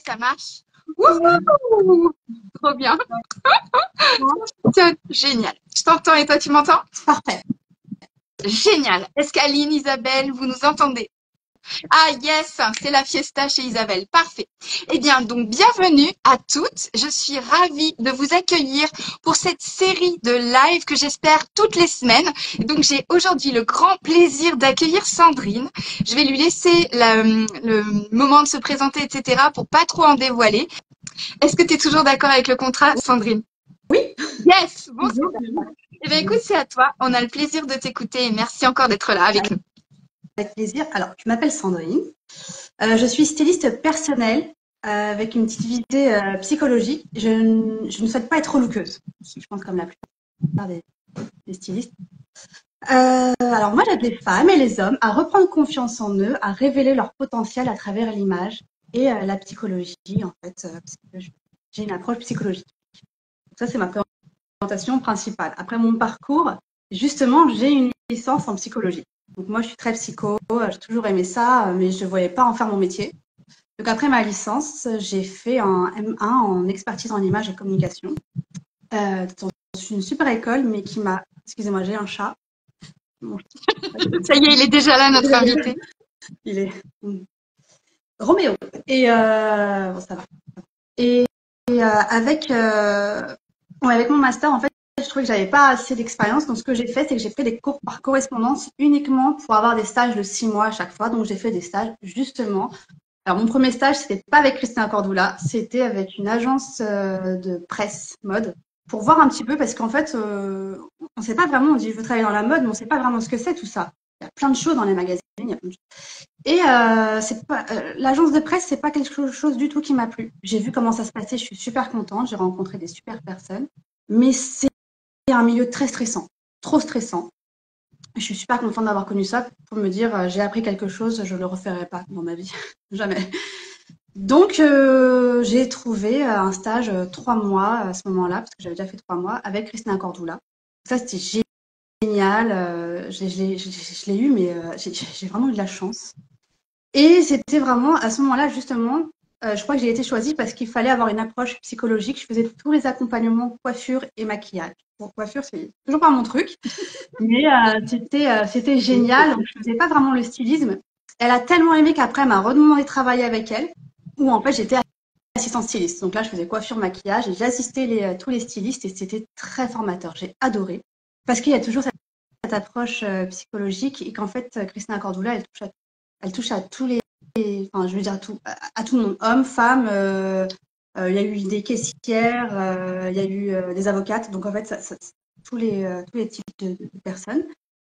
Ça marche? Wouhou! Trop bien. Tiens, génial. Je t'entends et toi, tu m'entends? Parfait. Génial. Est-ce qu'Aline, Isabelle, vous nous entendez? Ah yes, c'est la fiesta chez Isabelle. Parfait. Eh bien, donc bienvenue à toutes. Je suis ravie de vous accueillir pour cette série de live que j'espère toutes les semaines. Et donc, j'ai aujourd'hui le grand plaisir d'accueillir Sandrine. Je vais lui laisser le moment de se présenter, etc. pour pas trop en dévoiler. Est-ce que tu es toujours d'accord avec le contrat, Sandrine? Oui. Yes. Bon, super. Eh bien, écoute, c'est à toi. On a le plaisir de t'écouter et merci encore d'être là avec nous. Avec plaisir. Alors, je m'appelle Sandrine. Je suis styliste personnelle avec une petite visée psychologique. Je ne souhaite pas être lookeuse. Je pense comme la plupart des stylistes. Alors, moi, j'aide les femmes et les hommes à reprendre confiance en eux, à révéler leur potentiel à travers l'image et la psychologie, en fait. Parce que j'ai une approche psychologique. Ça, c'est ma présentation principale. Après mon parcours, justement, j'ai une licence en psychologie. Donc moi, je suis très psycho, j'ai toujours aimé ça, mais je ne voyais pas en faire mon métier. Donc après ma licence, j'ai fait un M1 en expertise en image et communication dans une super école, mais qui m'a... Excusez-moi, j'ai un chat. Bon, Ça y est, il est déjà là, notre invité. il est... Roméo. Et bon, ça va. Et avec mon master, en fait, je trouvais que j'avais pas assez d'expérience. Donc, ce que j'ai fait, c'est que j'ai fait des cours par correspondance uniquement pour avoir des stages de 6 mois à chaque fois. Donc, j'ai fait des stages justement. Alors, mon premier stage, c'était pas avec Christina Cordula, c'était avec une agence de presse mode pour voir un petit peu parce qu'en fait, on sait pas vraiment. On dit je veux travailler dans la mode, mais on sait pas vraiment ce que c'est tout ça. Il y a plein de choses dans les magazines. Il y a plein de choses. Et c'est pas l'agence de presse, c'est pas quelque chose du tout qui m'a plu. J'ai vu comment ça se passait, je suis super contente, j'ai rencontré des super personnes, mais c'est un milieu très stressant, trop stressant. Je suis super contente d'avoir connu ça pour me dire j'ai appris quelque chose, je le referai pas dans ma vie, jamais. Donc j'ai trouvé un stage 3 mois à ce moment-là, parce que j'avais déjà fait 3 mois avec Christina Cordula. Ça c'était génial, je l'ai eu, mais j'ai vraiment eu de la chance. Et c'était vraiment à ce moment-là, justement, je crois que j'ai été choisie parce qu'il fallait avoir une approche psychologique. Je faisais tous les accompagnements coiffure et maquillage. Bon, coiffure, c'est toujours pas mon truc, mais c'était génial. Donc, je faisais pas vraiment le stylisme. Elle a tellement aimé qu'après, elle m'a redemandé de travailler avec elle, où en fait, j'étais assistante styliste. Donc là, je faisais coiffure, maquillage et j'assistais tous les stylistes et c'était très formateur. J'ai adoré parce qu'il y a toujours cette approche psychologique et qu'en fait, Christina Cordula, elle touche à tous les, enfin, je veux dire à tout le monde, hommes, femmes. Il y a eu des caissières, il y a eu des avocates. Donc en fait, tous les types de personnes.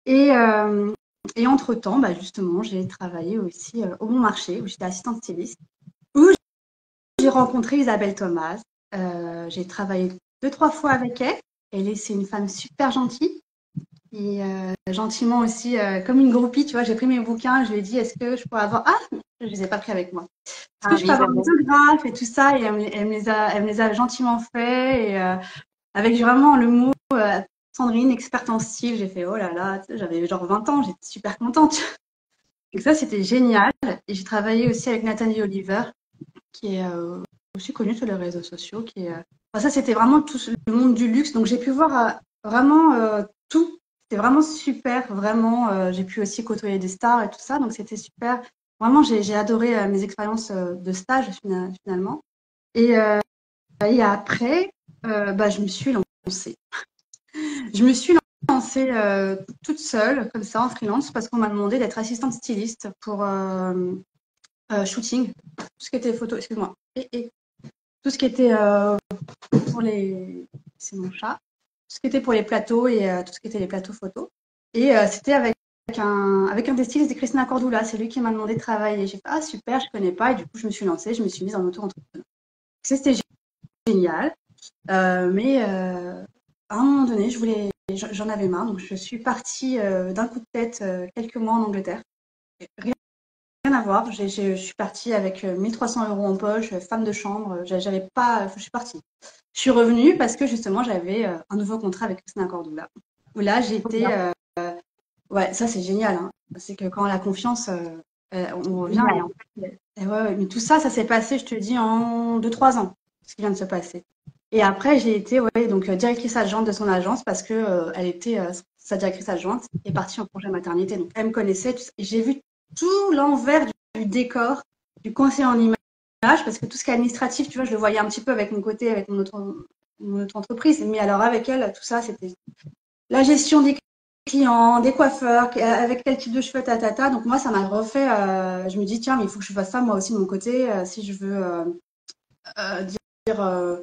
Et, euh, et entre-temps, bah, justement, j'ai travaillé aussi au Bon Marché où j'étais assistante styliste, où j'ai rencontré Isabelle Thomas. J'ai travaillé 2, 3 fois avec elle. C'est une femme super gentille. Et gentiment aussi, comme une groupie, tu vois, j'ai pris mes bouquins, je lui ai dit, est-ce que je pourrais avoir... Ah, je ne les ai pas pris avec moi. Est-ce que Ah je peux oui, avoir un Isabelle. autographe et tout ça? Et elle me les a gentiment fait. Et avec vraiment le mot Sandrine, experte en style, j'ai fait, oh là là, tu sais, j'avais genre 20 ans, j'étais super contente. Donc ça, c'était génial. Et j'ai travaillé aussi avec Nathalie Oliver, qui est aussi connue sur les réseaux sociaux. Enfin, ça, c'était vraiment tout le monde du luxe. Donc j'ai pu voir vraiment tout. C'était vraiment super, vraiment. J'ai pu aussi côtoyer des stars et tout ça, donc c'était super. Vraiment, j'ai adoré mes expériences de stage finalement. Et, euh, et après, bah, je me suis lancée. Je me suis lancée toute seule, comme ça, en freelance, parce qu'on m'a demandé d'être assistante styliste pour shooting, tout ce qui était photo, excuse-moi, et tout ce qui était pour les... C'est mon chat. Tout ce qui était pour les plateaux et tout ce qui était les plateaux photos. Et c'était avec un des stylistes de Christina Cordula. C'est lui qui m'a demandé de travailler. J'ai fait, ah super, je ne connais pas. Et du coup, je me suis lancée, je me suis mise en auto-entrepreneur. C'était génial. Mais à un moment donné, j'en avais marre. Donc, je suis partie d'un coup de tête quelques mois en Angleterre. Rien à voir. Je suis partie avec 1 300 € en poche, femme de chambre. J'avais pas, je suis partie. Je suis revenue parce que justement, j'avais un nouveau contrat avec Christina Cordula. Où là, j'étais. Ouais, ça, c'est génial. Hein. C'est que quand la confiance, On revient et Génial. en fait, ouais, mais tout ça, ça s'est passé, je te dis, en 2-3 ans, ce qui vient de se passer. Et après, j'ai été donc directrice adjointe de son agence parce que elle était sa directrice adjointe est partie en congé maternité. Donc, elle me connaissait et j'ai vu tout l'envers du décor du conseiller en image parce que tout ce qui est administratif, tu vois, je le voyais un petit peu avec mon côté, avec mon autre entreprise. Mais alors, avec elle, tout ça, c'était la gestion des clients, des coiffeurs, avec quel type de cheveux, ta. Donc moi, ça m'a refait. Je me dis, tiens, mais il faut que je fasse ça moi aussi de mon côté, si je veux dire,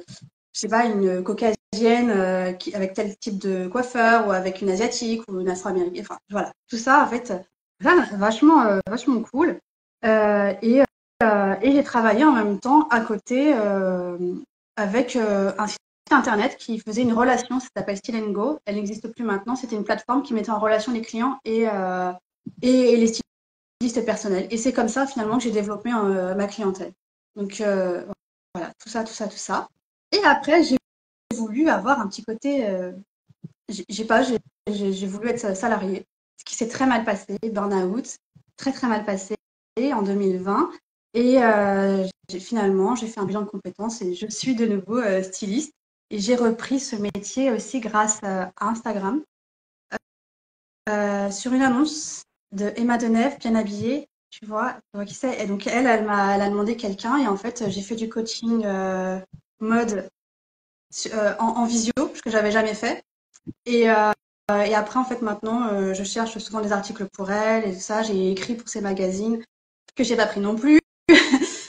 je sais pas, une caucasienne avec tel type de coiffeur, ou avec une asiatique ou une afro-américaine. Enfin, voilà, tout ça, en fait, vachement cool. Et j'ai travaillé en même temps à côté avec un site internet qui faisait une relation, ça s'appelle Still Go. Elle n'existe plus maintenant. C'était une plateforme qui mettait en relation les clients et les stylistes personnels. Et c'est comme ça finalement que j'ai développé ma clientèle. Donc voilà, tout ça. Et après, j'ai voulu avoir un petit côté. J'ai pas, j'ai voulu être salariée, ce qui s'est très mal passé, burn-out, très très mal passé en 2020. Et finalement, j'ai fait un bilan de compétences et je suis de nouveau styliste. Et j'ai repris ce métier aussi grâce à Instagram, sur une annonce de Emma Deneuve, bien habillée, tu vois qui c'est. Et donc elle a demandé quelqu'un et en fait, j'ai fait du coaching mode en visio, ce que j'avais jamais fait. Et, et après, en fait, maintenant, je cherche souvent des articles pour elle et tout ça. J'ai écrit pour ses magazines que j'ai pas pris non plus.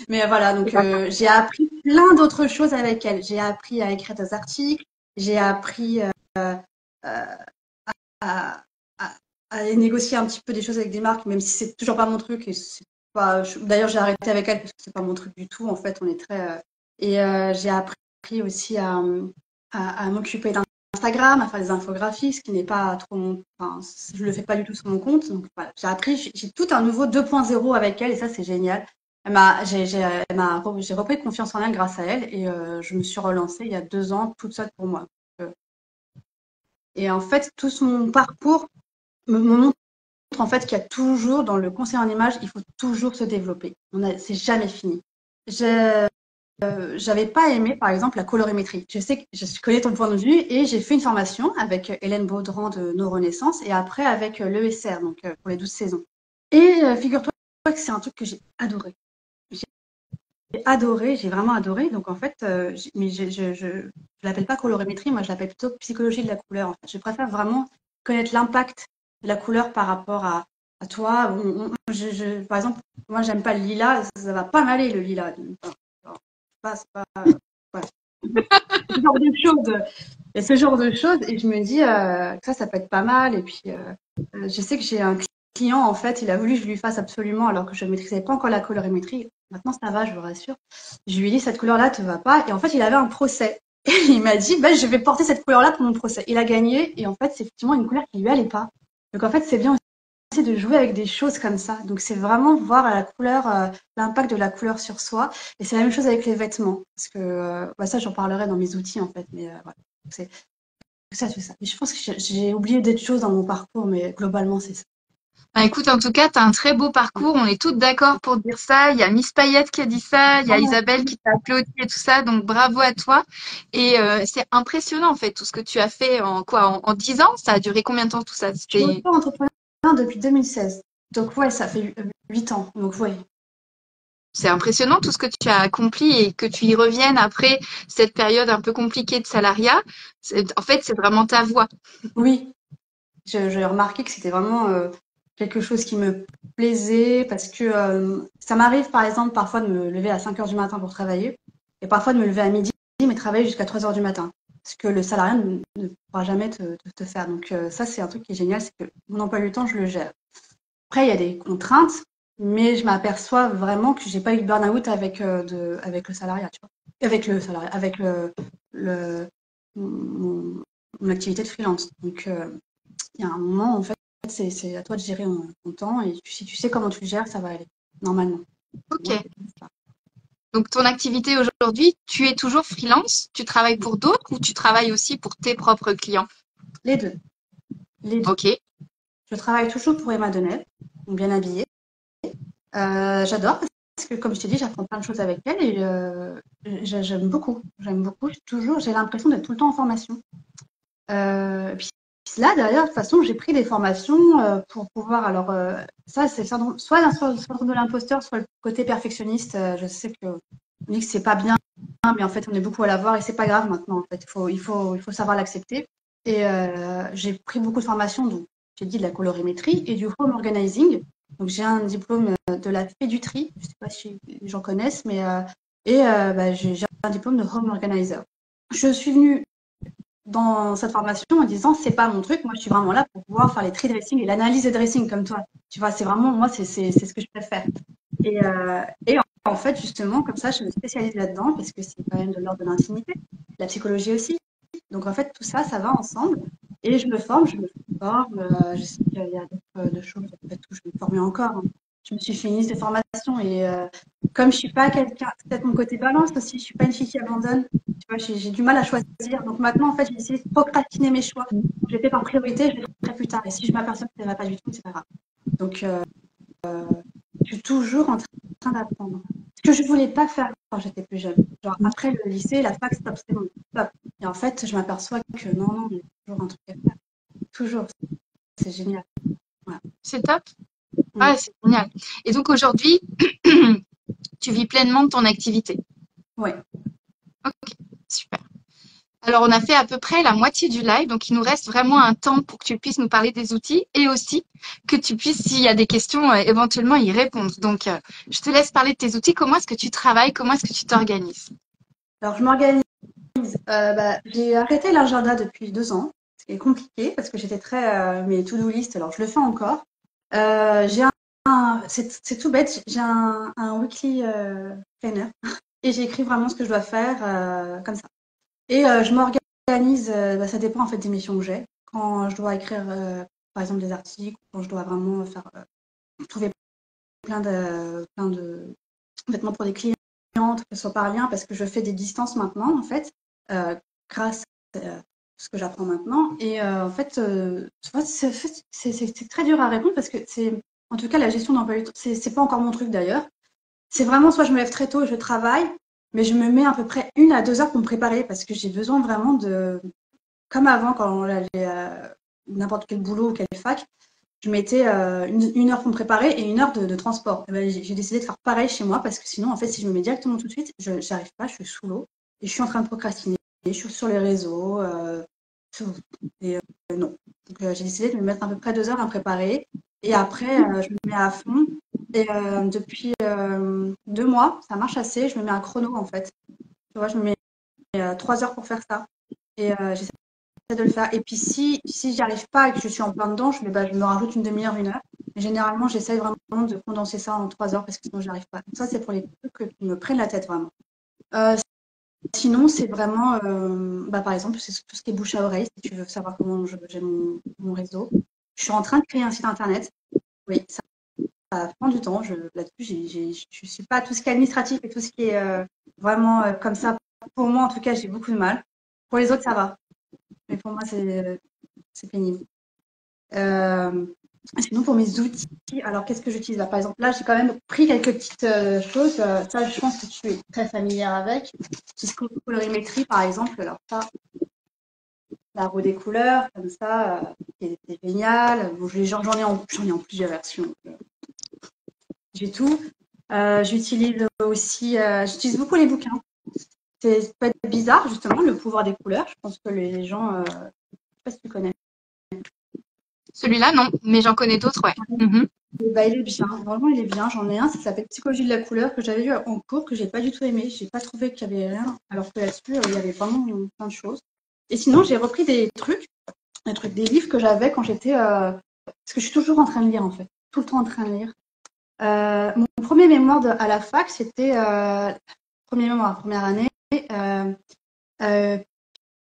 Mais voilà, donc j'ai appris plein d'autres choses avec elle. J'ai appris à écrire des articles. J'ai appris à, à, à négocier un petit peu des choses avec des marques, même si c'est toujours pas mon truc. Et c'est pas, d'ailleurs, j'ai arrêté avec elle parce que c'est pas mon truc du tout. En fait, on est très. Et j'ai appris aussi à m'occuper d'Instagram, à faire des infographies, ce qui n'est pas trop. Enfin, je le fais pas du tout sur mon compte. Donc voilà, j'ai appris, j'ai tout un nouveau 2.0 avec elle et ça, c'est génial. J'ai repris confiance en elle grâce à elle et je me suis relancée il y a 2 ans toute seule pour moi. Euh, Et en fait, tout mon parcours me montre en fait qu'il y a toujours, dans le conseil en image, il faut toujours se développer. C'est jamais fini. J'avais pas aimé, par exemple, la colorimétrie. Je sais que je connais ton point de vue et j'ai fait une formation avec Hélène Baudran de Nos Renaissances et après avec l'ESR, donc pour les 12 saisons. Et figure-toi que c'est un truc que j'ai adoré. J'ai adoré, j'ai vraiment adoré. Donc en fait, mais je l'appelle pas colorimétrie, moi je l'appelle plutôt psychologie de la couleur. En fait. Je préfère vraiment connaître l'impact de la couleur par rapport à toi. Par exemple, moi j'aime pas le lilas, ça va pas m'aller le lilas. C'est pas, voilà. Ce genre de choses. Et ce genre de choses, et je me dis que ça peut être pas mal. Et puis, je sais que j'ai un client, en fait, il a voulu que je lui fasse absolument, alors que je ne maîtrisais pas encore la colorimétrie. Maintenant, ça va, je vous rassure. Je lui ai dit, cette couleur-là te va pas. Et en fait, il avait un procès. Et il m'a dit, bah, je vais porter cette couleur-là pour mon procès. Il a gagné. Et en fait, c'est effectivement une couleur qui lui allait pas. Donc, en fait, c'est bien aussi de jouer avec des choses comme ça. Donc, c'est vraiment voir la couleur, l'impact de la couleur sur soi. Et c'est la même chose avec les vêtements. Parce que, ça, j'en parlerai dans mes outils, en fait. Mais voilà. C'est tout ça. Mais je pense que j'ai oublié des choses dans mon parcours, mais globalement, c'est ça. Bah, écoute, en tout cas, tu as un très beau parcours. On est toutes d'accord pour dire ça. Il y a Miss Payette qui a dit ça. Il y a Isabelle qui t'a applaudi et tout ça. Donc, bravo à toi. Et c'est impressionnant, en fait, tout ce que tu as fait en quoi? En 10 ans? Ça a duré combien de temps tout ça? Je suis auto-entrepreneur depuis 2016. Donc, ouais, ça fait 8 ans. Donc, ouais. C'est impressionnant tout ce que tu as accompli et que tu y reviennes après cette période un peu compliquée de salariat. En fait, c'est vraiment ta voie. Oui, j'ai remarqué que c'était vraiment quelque chose qui me plaisait parce que ça m'arrive, par exemple, parfois de me lever à 5 heures du matin pour travailler et parfois de me lever à midi, mais travailler jusqu'à 3 heures du matin. Ce que le salariat ne pourra jamais te faire. Donc, ça, c'est un truc qui est génial, c'est que mon emploi du temps, je le gère. Après, il y a des contraintes, mais je m'aperçois vraiment que j'ai pas eu de burn-out avec le salariat, tu vois. Avec le salariat, avec le mon, mon activité de freelance. Donc, il y a un moment, en fait, c'est à toi de gérer ton temps et si tu sais comment tu le gères, ça va aller, normalement. Ok. Moi, c'est ça. Donc, ton activité aujourd'hui, tu es toujours freelance? Tu travailles pour d'autres ou tu travailles aussi pour tes propres clients? Les deux. Les deux. Ok. Je travaille toujours pour Emma Deneuve, donc bien habillée. J'adore parce que, comme je t'ai dit, j'apprends plein de choses avec elle et j'aime beaucoup. J'aime beaucoup. Toujours, j'ai l'impression d'être tout le temps en formation. Puis là, d'ailleurs, de toute façon, j'ai pris des formations pour pouvoir. Alors, ça, c'est soit le syndrome de l'imposteur, soit le côté perfectionniste. Je sais que on dit que c'est pas bien, mais en fait, on est beaucoup à l'avoir et c'est pas grave maintenant. En fait, il faut savoir l'accepter. Et j'ai pris beaucoup de formations, donc j'ai dit de la colorimétrie et du home organizing. Donc, j'ai un diplôme de la féduterie. Je sais pas si les gens connaissent, mais j'ai un diplôme de home organizer. Je suis venue dans cette formation en disant c'est pas mon truc, moi je suis vraiment là pour pouvoir faire les tri dressing et l'analyse de dressing comme toi. Tu vois, c'est vraiment moi c'est ce que je préfère. Et en fait justement comme ça je me spécialise là-dedans parce que c'est quand même de l'ordre de l'intimité, la psychologie aussi. Donc en fait tout ça ça va ensemble et je me forme. Je sais qu'il y a d'autres choses en fait où je vais me former encore, hein. Je me suis fait une liste de formation et comme je suis pas quelqu'un, c'est peut-être mon côté balance aussi, je suis pas une fille qui abandonne. Tu vois, j'ai du mal à choisir. Donc maintenant, en fait, j'ai essayé de procrastiner mes choix. Je les fais par priorité, je les ferai plus tard. Et si je m'aperçois que ça ne va pas du tout, c'est pas grave. Donc, je suis toujours en train d'apprendre. Ce que je voulais pas faire quand j'étais plus jeune. Genre, après le lycée, la fac, stop, c'est bon, stop. Et en fait, je m'aperçois que non, non, il y a toujours un truc à faire. Toujours. C'est génial. Voilà. C'est top. Mm. Ah, c'est génial. Et donc aujourd'hui, tu vis pleinement de ton activité. Ouais. Ok, super. Alors, on a fait à peu près la moitié du live, donc il nous reste vraiment un temps pour que tu puisses nous parler des outils et aussi que tu puisses, s'il y a des questions, éventuellement y répondre. Donc, je te laisse parler de tes outils. Comment est-ce que tu travailles? Comment est-ce que tu t'organises? Alors, je m'organise. J'ai arrêté l'agenda depuis 2 ans, ce qui est compliqué parce que j'étais très mes to-do list. Alors, je le fais encore. J'ai c'est tout bête, j'ai un weekly planner et j'écris vraiment ce que je dois faire comme ça. Et je m'organise, ça dépend en fait des missions que j'ai. Quand je dois écrire, par exemple, des articles, quand je dois vraiment trouver plein de vêtements pour des clientes, que ce soit par lien, parce que je fais des distances maintenant, en fait, grâce à ce que j'apprends maintenant. Et en fait, tu vois, c'est très dur à répondre parce que en tout cas, la gestion d'emploi du temps, c'est pas encore mon truc d'ailleurs. C'est vraiment soit je me lève très tôt et je travaille, mais je me mets à peu près 1 à 2 heures pour me préparer parce que j'ai besoin vraiment comme avant quand j'allais à n'importe quel boulot ou quelle fac, je mettais une heure pour me préparer et 1 heure de transport. Et ben, j'ai décidé de faire pareil chez moi parce que sinon, en fait, si je me mets directement tout de suite, je n'arrive pas, je suis sous l'eau et je suis en train de procrastiner. Je suis sur les réseaux. Et non. Donc, j'ai décidé de me mettre à peu près 2 heures à me préparer. Et après, je me mets à fond. Et depuis 2 mois, ça marche assez. Je me mets un chrono, en fait. Tu vois, je me mets 3 heures pour faire ça. Et j'essaie de le faire. Et puis, si j'y arrive pas et que je suis en plein dedans, je me rajoute une demi-heure, 1 heure. Mais généralement, j'essaie vraiment de condenser ça en 3 heures parce que sinon, j'y arrive pas. Donc, ça, c'est pour les trucs qui me prennent la tête, vraiment. Euh, Sinon, c'est vraiment, par exemple, c'est tout ce qui est bouche à oreille, si tu veux savoir comment j'ai mon réseau. Je suis en train de créer un site internet. Oui, ça prend du temps. Là-dessus, je suis pas tout ce qui est administratif et tout ce qui est vraiment comme ça. Pour moi, en tout cas, j'ai beaucoup de mal. Pour les autres, ça va. Mais pour moi, c'est pénible. Euh, Sinon, pour mes outils, alors qu'est-ce que j'utilise là? Par exemple, là, j'ai quand même pris quelques petites choses. Ça, je pense que tu es très familière avec. Tout ce qui est colorimétrie, par exemple. Alors, ça, la roue des couleurs, comme ça, c'est génial. Bon, j'en ai en plusieurs versions. J'ai tout. J'utilise beaucoup les bouquins. C'est peut être bizarre, justement, le pouvoir des couleurs. Je pense que les gens, je sais pas si tu connais. Celui-là, non, mais j'en connais d'autres, ouais. Mhm. Il est bien, vraiment il est bien. J'en ai un, ça s'appelle Psychologie de la couleur, que j'avais vu en cours, que j'ai pas du tout aimé. J'ai pas trouvé qu'il y avait rien, alors que là-dessus, il y avait vraiment plein de choses. Et sinon, j'ai repris des livres que j'avais quand j'étais. Parce que je suis toujours en train de lire, en fait. Tout le temps en train de lire. Mon premier mémoire à la fac, c'était. Premier mémoire, première année. Euh, euh,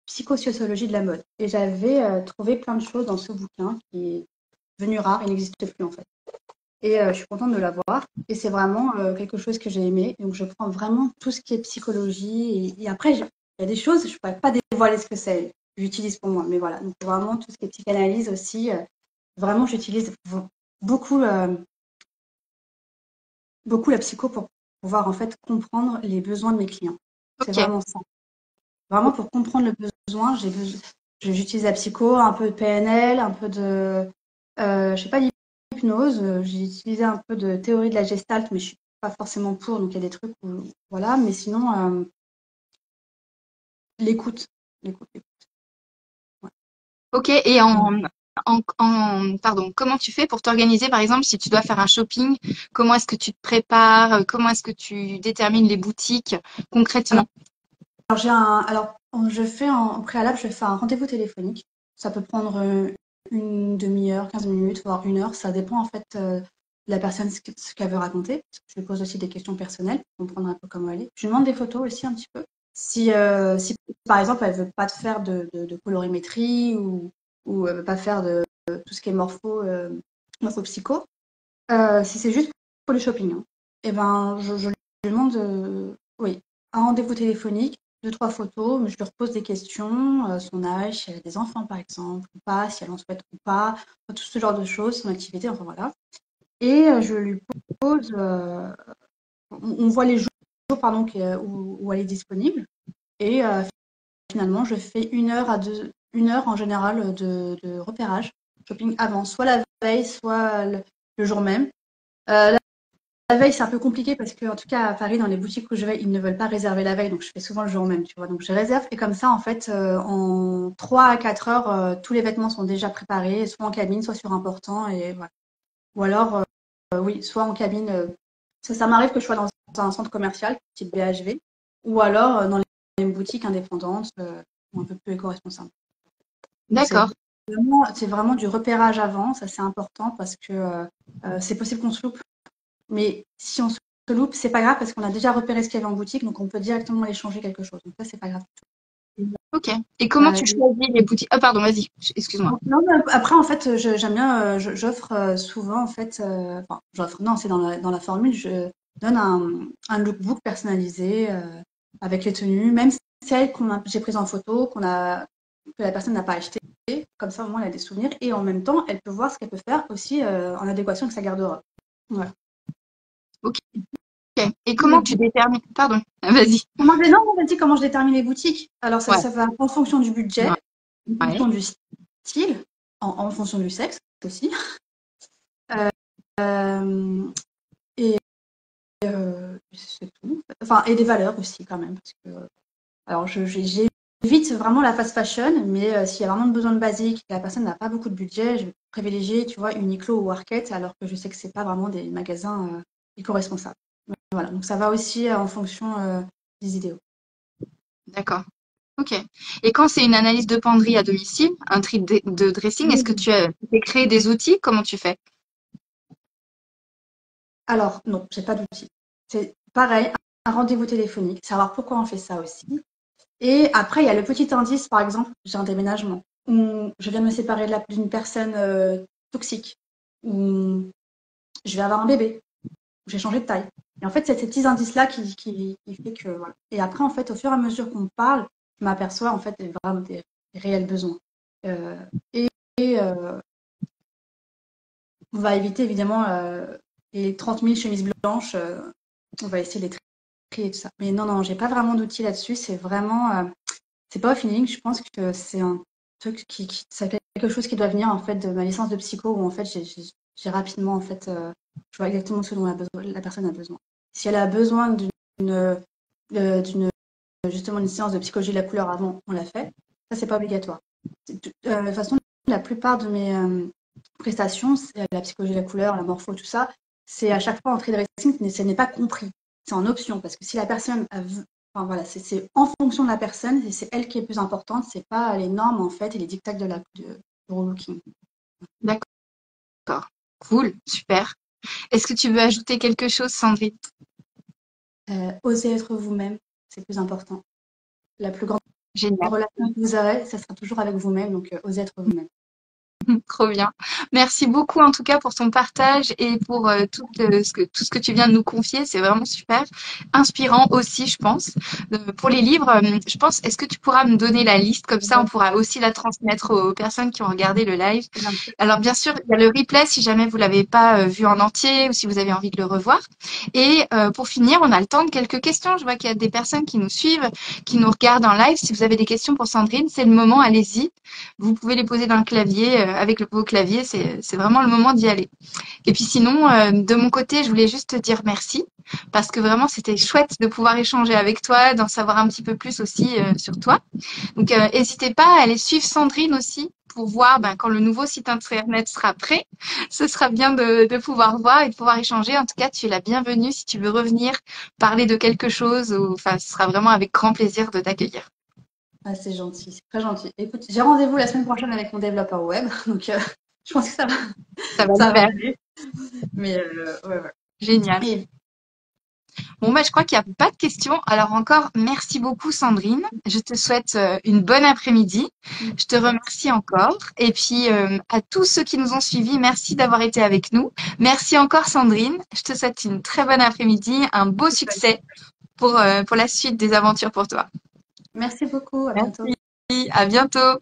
Psychosociologie de la mode. Et j'avais trouvé plein de choses dans ce bouquin qui est devenu rare, il n'existe plus en fait. Et je suis contente de l'avoir. Et c'est vraiment quelque chose que j'ai aimé. Donc je prends vraiment tout ce qui est psychologie. Et après, il y a des choses, je ne pourrais pas dévoiler ce que c'est. J'utilise pour moi. Mais voilà, donc vraiment tout ce qui est psychanalyse aussi. Vraiment, j'utilise beaucoup beaucoup la psycho pour pouvoir en fait comprendre les besoins de mes clients. C'est Ok, vraiment ça. Vraiment pour comprendre le besoin, j'utilise la psycho, un peu de PNL, un peu de, je sais pas, d'hypnose. J'ai utilisé un peu de théorie de la Gestalt, mais je suis pas forcément pour, donc il y a des trucs où, voilà. Mais sinon, l'écoute, l'écoute. Ouais. ok. Et pardon, comment tu fais pour t'organiser, par exemple, si tu dois faire un shopping, comment est-ce que tu te prépares, comment est-ce que tu détermines les boutiques concrètement? Je fais au préalable, je fais un rendez-vous téléphonique. Ça peut prendre une demi-heure, 15 minutes, voire une heure. Ça dépend en fait de la personne, ce qu'elle veut raconter. Parce que je lui pose aussi des questions personnelles pour comprendre un peu comment elle est. Je lui demande des photos aussi un petit peu. Si par exemple elle veut pas te faire de colorimétrie ou elle veut pas faire de tout ce qui est morpho-psycho, si c'est juste pour le shopping, hein, et ben je lui demande oui, un rendez-vous téléphonique, deux, trois photos, mais je lui repose des questions, son âge, si elle a des enfants par exemple, ou pas, si elle en souhaite ou pas, enfin, tout ce genre de choses, son activité, enfin voilà. Et je lui pose, on voit les jours pardon, où elle est disponible, et finalement je fais une heure en général de repérage, shopping avant, soit la veille, soit le jour même. La veille, c'est un peu compliqué parce que, en tout cas, à Paris, dans les boutiques où je vais, ils ne veulent pas réserver la veille, donc je fais souvent le jour même, tu vois. Donc je réserve et comme ça, en fait, en 3 à 4 heures, tous les vêtements sont déjà préparés, soit en cabine, soit sur un portant et voilà. Ou alors, oui, soit en cabine. Ça m'arrive que je sois dans un centre commercial, type BHV, ou alors dans les boutiques indépendantes ou un peu plus éco-responsables. Donc D'accord. c'est vraiment du repérage avant, ça c'est important parce que c'est possible qu'on se loupe. Mais si on se loupe, c'est pas grave parce qu'on a déjà repéré ce qu'il y avait en boutique, donc on peut directement aller changer quelque chose. Donc ça, c'est pas grave. Ok. Et comment tu choisis les boutiques? Ah, pardon, vas-y, excuse-moi. Non, mais après, en fait, j'aime bien, j'offre souvent, en fait, enfin, j'offre, non, c'est dans la formule, je donne un lookbook personnalisé avec les tenues, même celles j'ai prises en photo, que la personne n'a pas acheté. Comme ça, au moins, elle a des souvenirs et en même temps, elle peut voir ce qu'elle peut faire aussi en adéquation avec sa garde-robe. Voilà. Ok. Et comment tu détermines? Pardon, vas-y. Non, on m'a dit comment je détermine les boutiques. Alors, Ouais, ça va en fonction du ouais, budget, en ouais. fonction du style, en fonction du sexe aussi. Euh, et c'est tout. Enfin, et des valeurs aussi, quand même. Parce que, alors, j'évite vraiment la fast fashion, mais s'il y a vraiment besoin de basique, et la personne n'a pas beaucoup de budget, je vais privilégier, tu vois, Uniqlo ou Arket, alors que je sais que c'est pas vraiment des magasins éco-responsables. Voilà, donc ça va aussi en fonction des idéaux. D'accord. Ok. Et quand c'est une analyse de penderie à domicile, un tri de dressing, est-ce que tu as créé des outils? Comment tu fais? Alors, non, j'ai pas d'outil. C'est pareil, un rendez-vous téléphonique, savoir pourquoi on fait ça aussi. Et après, il y a le petit indice, par exemple, j'ai un déménagement, ou je viens de me séparer d'une personne toxique, ou je vais avoir un bébé, ou j'ai changé de taille. Et en fait, c'est ces petits indices-là qui fait que, voilà. Et après, en fait, au fur et à mesure qu'on parle, je m'aperçois, en fait, vraiment des réels besoins. Euh, et on va éviter, évidemment, les 30 000 chemises blanches. On va essayer de les trier et tout ça. Mais non, non, j'ai pas vraiment d'outils là-dessus. C'est vraiment, c'est pas au feeling. Je pense que c'est un truc c'est quelque chose qui doit venir en fait de ma licence de psycho où en fait j'ai rapidement en fait, je vois exactement ce dont la personne a besoin. Si elle a besoin d'une justement une séance de psychologie de la couleur avant, on l'a fait. Ça c'est pas obligatoire. De toute façon, la plupart de mes prestations, c'est la psychologie de la couleur, la morpho, tout ça, c'est à chaque fois en trait de dressing, mais ce n'est pas compris. C'est en option parce que si la personne enfin voilà, c'est en fonction de la personne et c'est elle qui est plus importante, c'est pas les normes en fait et les dictats du relooking. D'accord. Cool, super. Est-ce que tu veux ajouter quelque chose, Sandrine? Osez être vous-même, c'est plus important. La plus grande Génial. relation que vous aurez, ça sera toujours avec vous-même, donc osez être vous-même. Trop bien. Merci beaucoup en tout cas pour ton partage et pour tout ce que tu viens de nous confier. C'est vraiment super. Inspirant aussi, je pense. Pour les livres, je pense, est-ce que tu pourras me donner la liste? Comme ça, on pourra aussi la transmettre aux personnes qui ont regardé le live. Bien sûr. Alors, bien sûr, il y a le replay si jamais vous l'avez pas vu en entier ou si vous avez envie de le revoir. Et pour finir, on a le temps de quelques questions. Je vois qu'il y a des personnes qui nous suivent, qui nous regardent en live. Si vous avez des questions pour Sandrine, c'est le moment. Allez-y. Vous pouvez les poser dans le clavier, avec vos claviers, c'est vraiment le moment d'y aller. Et puis sinon, de mon côté, je voulais juste te dire merci, parce que vraiment, c'était chouette de pouvoir échanger avec toi, d'en savoir un petit peu plus aussi sur toi. Donc, n'hésitez pas à aller suivre Sandrine aussi pour voir quand le nouveau site internet sera prêt. Ce sera bien de pouvoir voir et de pouvoir échanger. En tout cas, tu es la bienvenue si tu veux revenir parler de quelque chose. Enfin, ce sera vraiment avec grand plaisir de t'accueillir. Ah, c'est gentil, c'est très gentil. Écoute, j'ai rendez-vous la semaine prochaine avec mon développeur web, donc je pense que Ça va le ça va faire. aller. Mais ouais, ouais. Génial. Et Bon, je crois qu'il n'y a pas de questions. Alors encore, merci beaucoup Sandrine. Je te souhaite une bonne après-midi. Je te remercie encore. Et puis à tous ceux qui nous ont suivis, merci d'avoir été avec nous. Merci encore Sandrine. Je te souhaite une très bonne après-midi, un beau succès pour la suite des aventures pour toi. merci beaucoup, à bientôt. Merci, à bientôt.